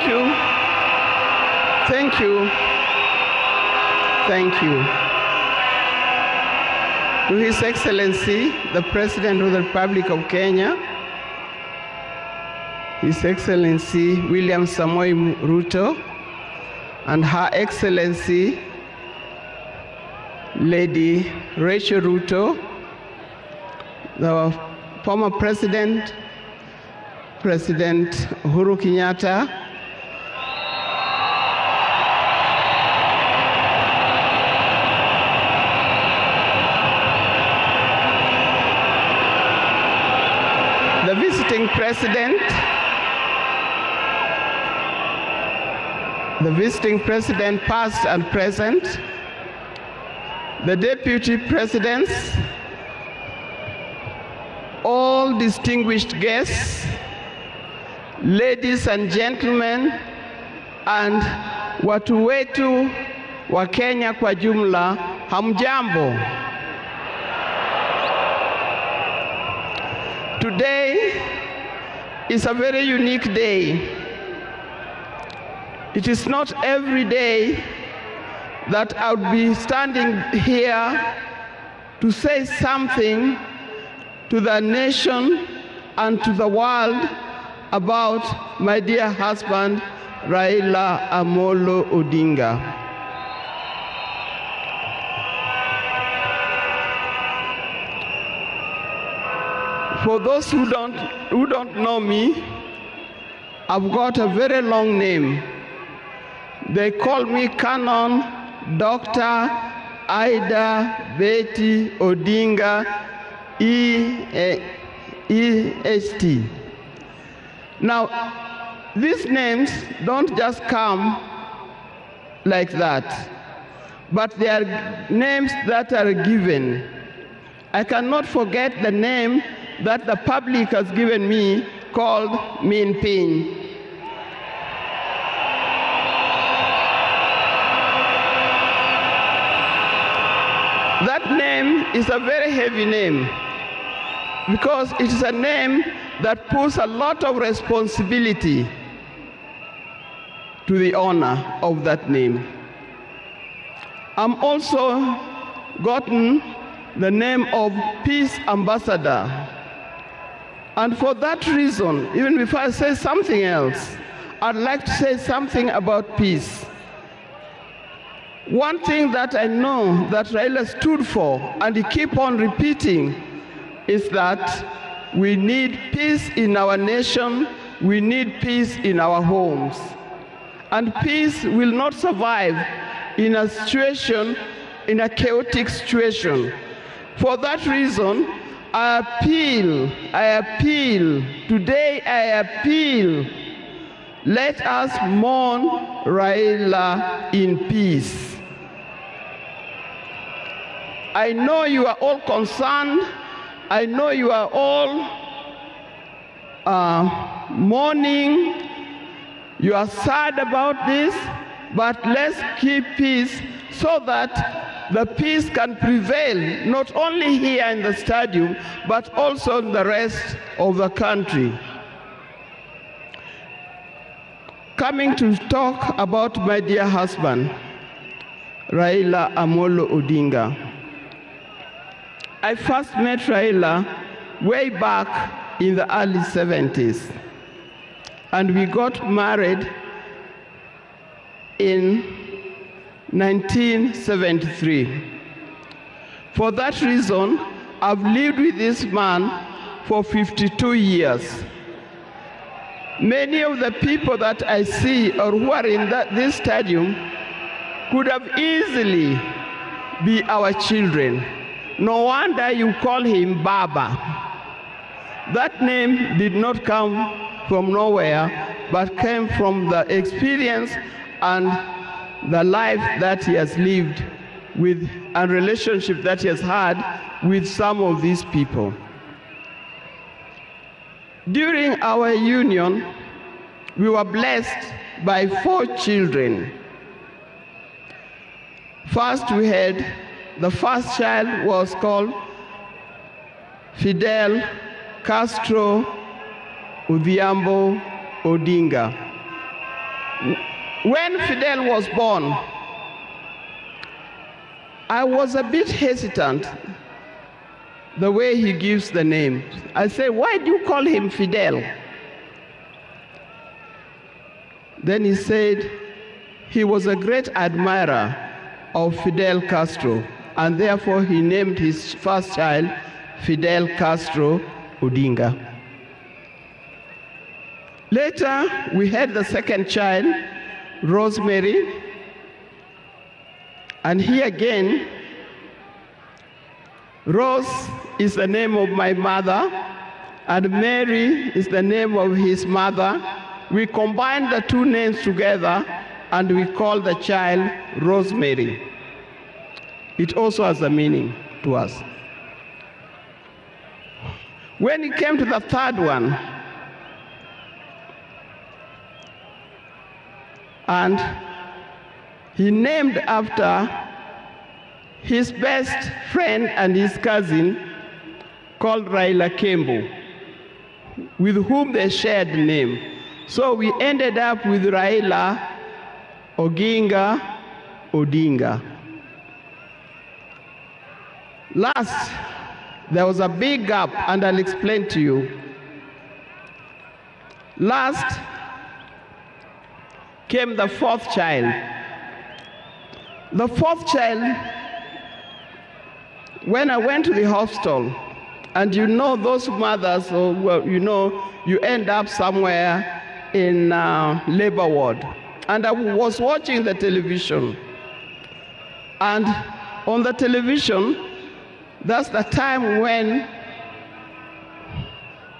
Thank you. Thank you. Thank you. To His Excellency, the President of the Republic of Kenya, His Excellency William Samoei Ruto, and Her Excellency Lady Rachel Ruto, the former President, President Uhuru Kenyatta, the visiting President past and present, the Deputy Presidents, all distinguished guests, ladies and gentlemen, and watu wetu wa Kenya kwa jumla, hamjambo. Today is a very unique day. It is not every day that I would be standing here to say something to the nation and to the world about my dear husband, Raila Amolo Odinga. For those who don't know me, I've got a very long name. They call me Canon Dr. Ida Betty Odinga EST. Now, these names don't just come like that, but they are names that are given. I cannot forget the name that the public has given me called Min Pin. That name is a very heavy name because it is a name that puts a lot of responsibility to the owner of that name. I'm also gotten the name of Peace Ambassador. And for that reason, even before I say something else, I'd like to say something about peace. One thing that I know that Raila stood for, and he keep on repeating, is that we need peace in our nation, we need peace in our homes. And peace will not survive in a situation, in a chaotic situation. For that reason, I appeal, today I appeal, let us mourn Raila in peace. I know you are all concerned. I know you are all mourning. You are sad about this, but let's keep peace so that the peace can prevail, not only here in the stadium, but also in the rest of the country. Coming to talk about my dear husband, Raila Amolo Odinga. I first met Raila way back in the early 70s, and we got married in 1973. For that reason, I've lived with this man for 52 years. Many of the people that I see or who are in this stadium could have easily be our children. No wonder you call him Baba. That name did not come from nowhere, but came from the experience and the life that he has lived with and relationship that he has had with some of these people. During our union, we were blessed by 4 children. First, the first child was called Fidel Castro Odhiambo Odinga. When Fidel was born, I was a bit hesitant the way he gives the name. I said, why do you call him Fidel? Then he said he was a great admirer of Fidel Castro, and therefore he named his first child Fidel Castro Odinga. Later, we had the second child, Rosemary, and here again, Rose is the name of my mother, and Mary is the name of his mother. We combined the two names together, and we call the child Rosemary. It also has a meaning to us. When it came to the third one, and he named after his best friend and his cousin called Raila Kembo, with whom they shared the name. So we ended up with Raila Odinga. Last, there was a big gap, and I'll explain to you. Last came the fourth child. The fourth child, when I went to the hospital, and you know those mothers, you end up somewhere in labor ward. And I was watching the television. And on the television, that's the time when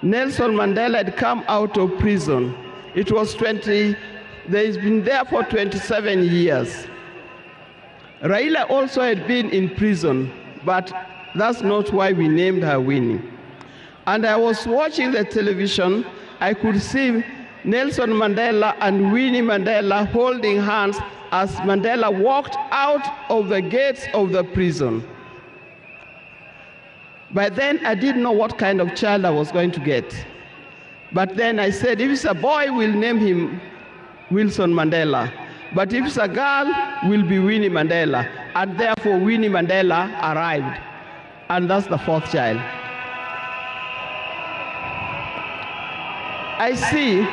Nelson Mandela had come out of prison. It was he's been there for 27 years. Raila also had been in prison, but that's not why we named her Winnie. And I was watching the television, I could see Nelson Mandela and Winnie Mandela holding hands as Mandela walked out of the gates of the prison. By then, I didn't know what kind of child I was going to get. But then I said, if it's a boy, we'll name him Wilson Mandela. But if it's a girl, will be Winnie Mandela. And therefore, Winnie Mandela arrived. And that's the fourth child. I see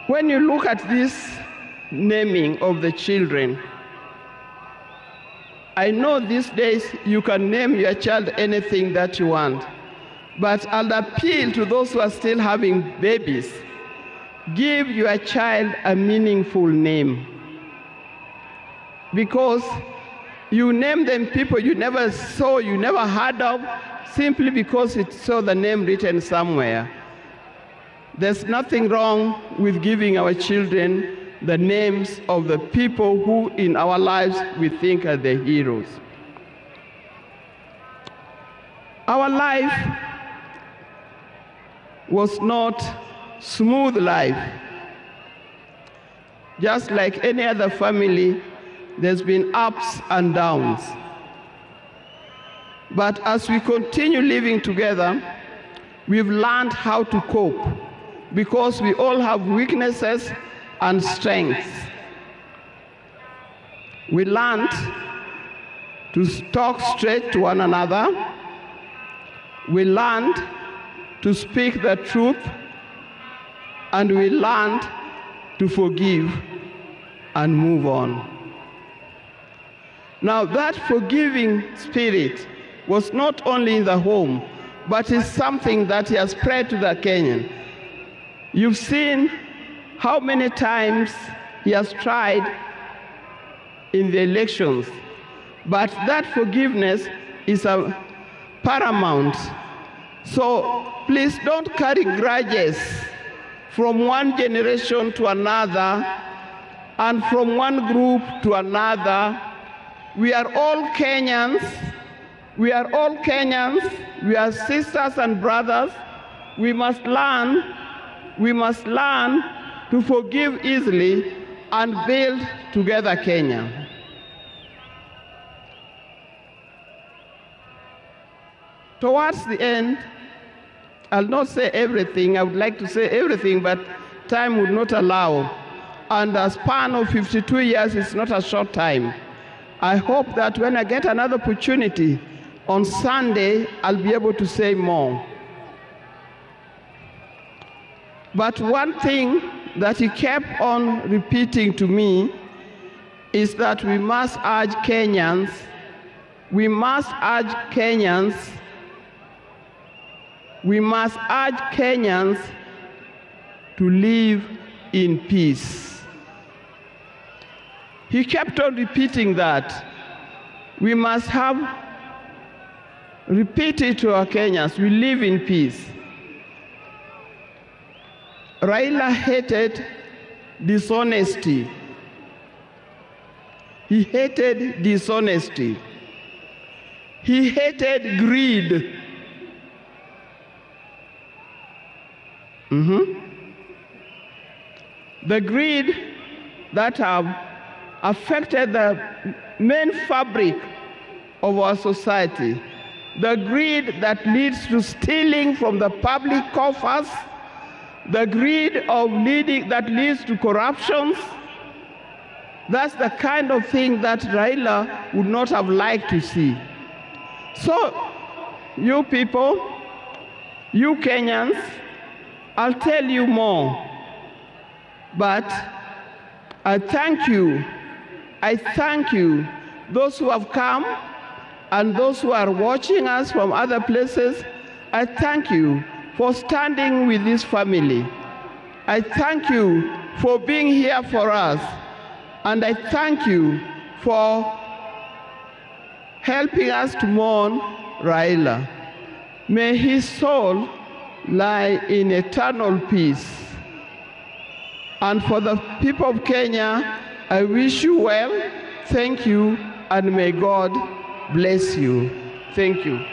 when you look at this naming of the children, I know these days you can name your child anything that you want. But I'll appeal to those who are still having babies. Give your child a meaningful name. Because you name them people you never saw, you never heard of, simply because it saw the name written somewhere. There's nothing wrong with giving our children the names of the people who in our lives we think are the heroes. Our life was not smooth life. Just like any other family, there's been ups and downs. But as we continue living together, we've learned how to cope, because we all have weaknesses and strengths. We learned to talk straight to one another. We learned to speak the truth, and we learned to forgive and move on. Now, that forgiving spirit was not only in the home, but is something that has spread to the Kenyan. You've seen how many times he has tried in the elections, but that forgiveness is paramount. So please don't carry grudges from one generation to another and from one group to another. We are all Kenyans. We are all Kenyans. We are sisters and brothers. We must learn to forgive easily and build together Kenya. Towards the end, I'll not say everything. I would like to say everything, but time would not allow. And a span of 52 years is not a short time. I hope that when I get another opportunity on Sunday, I'll be able to say more. But one thing that he kept on repeating to me is that we must urge Kenyans, to live in peace. He kept on repeating that. We must repeat it to our Kenyans, we live in peace. Raila hated dishonesty. He hated dishonesty. He hated greed. The greed that have affected the main fabric of our society. The greed that leads to stealing from the public coffers. The greed that leads to corruptions. That's the kind of thing that Raila would not have liked to see. So, you people, you Kenyans, I'll tell you more. But I thank you, those who have come and those who are watching us from other places. I thank you for standing with this family. I thank you for being here for us. And I thank you for helping us to mourn Raila. May his soul lie in eternal peace. And for the people of Kenya, I wish you well, thank you, and may God bless you. Thank you.